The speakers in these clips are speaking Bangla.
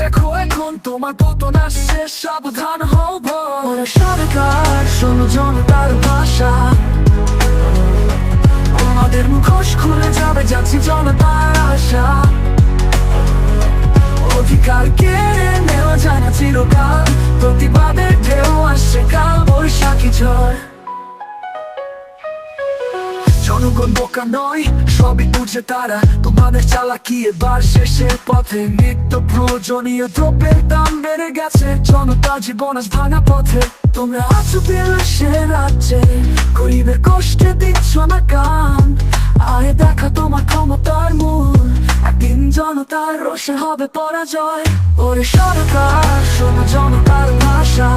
দেখো এখন তোমার পতন আসছে, সাবধান হব। ওরা সরকার শোনো জনতার ভাষা, আমাদের মুখোশ খুলে যাবে, যাচ্ছি জনতার আশা। অধিকার কেড়ে নেওয়া যায় না চিরকাল, প্রতিবাদের ঢেউ আসছে কাল বৈশাখী ঝড়। জনগণ বোকা নয়, সবই বুঝে তারা, তোমাদের চালাকি এবার শেষের পথে। নিত্য প্রয়োজনীয় দ্রব্যের দাম বেড়ে গেছে, জনতা জীবন আজ ভাঙা পথে। তোমরা আছো বিলাসের রাজ্যে, গরিবের কষ্টে দিচ্ছ না কান। আয় দেখা তোমার ক্ষমতার মূল, একদিন জনতার রোষে হবে পরাজয়। ওরে সরকার শোনো জনতার ভাষা,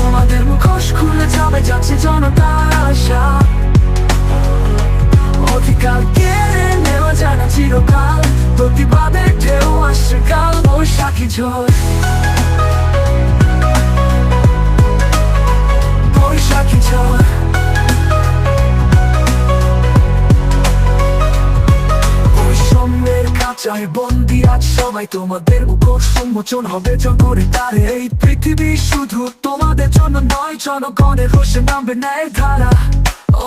আমাদের মুখোশ খুলে যাবে, যাচ্ছে জনতার আশা। অধিকার কেড়ে নেওয়া যায় না চিরকাল, প্রতিবাদের ঢেউ আসছে কাল বৈশাখী ঝড়। বৈশাখী ঝড়, বৈষম্যের কাঁচায় বন্দি আজ সবাই, তোমাদের উপর সম্মোচন হবে জগরে তারে। এই পৃথিবী শুধু তোমাদের জন্য নয়, জনগণের রোষে নামবে ন্যায়ের ধারা।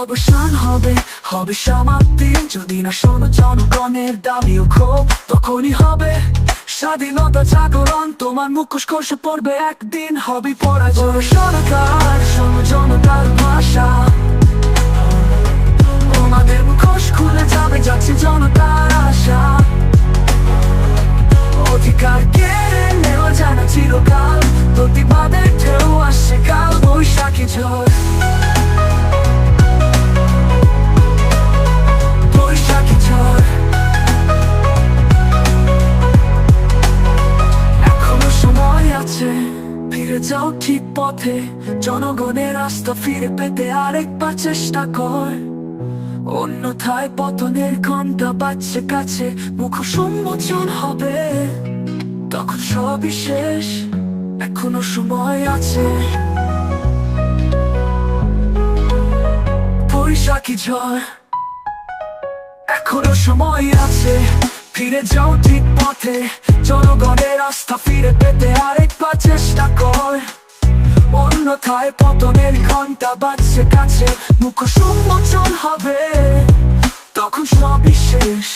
অবসান হবে হবে সমাপ্তি, যদি না শোনো জনগণের দাবি ও ক্ষোভ, তখনই হবে স্বাধীনতা জাগরণ। তোমার মুখোশ খসে পড়বে, একদিন হবে পরাজয়। সরকার শোনো জনতার ভাষা, আমাদের মুখোশ খুলে যাবে, যাচ্ছে জনতার আশা। অধিকার কেড়ে নেওয়া যায় না চিরকাল, প্রতিবাদের ঢেউ আসছে কাল বৈশাখী ঝড়। বৈশাখী ঝড়, এখনো সময় আছে, ফিরে যাও ঠিক পথে। জনগণের আস্থা ফিরে পেতে আরেকবার চেষ্টা কর, অন্যথায় পতনের ঘন্টা বাজছে কাছে। মুখোশ উন্মোচন হবে, তখন সবই শেষ, এখনো সময় আছে। বৈশাখী ঝড়, এখনো সময় আছে, ফিরে যাও ঠিক পথে। জনগণের আস্থা ফিরে পেতে আরেকবার চেষ্টা কর, অন্যথায় পতনের ঘন্টা বাজছে কাছে। মুখোশ উন্মোচন হবে, তখন সবই শেষ।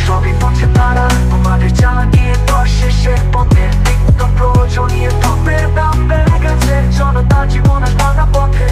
সবই পথে তারা, তোমাদের চালাকিয়ে দশ শেষের পথে। নিত্য প্রয়োজনীয় দ্রব্যের দাম বেড়ে গেছে, জনতা জীবন আজ ভাঙা পথে।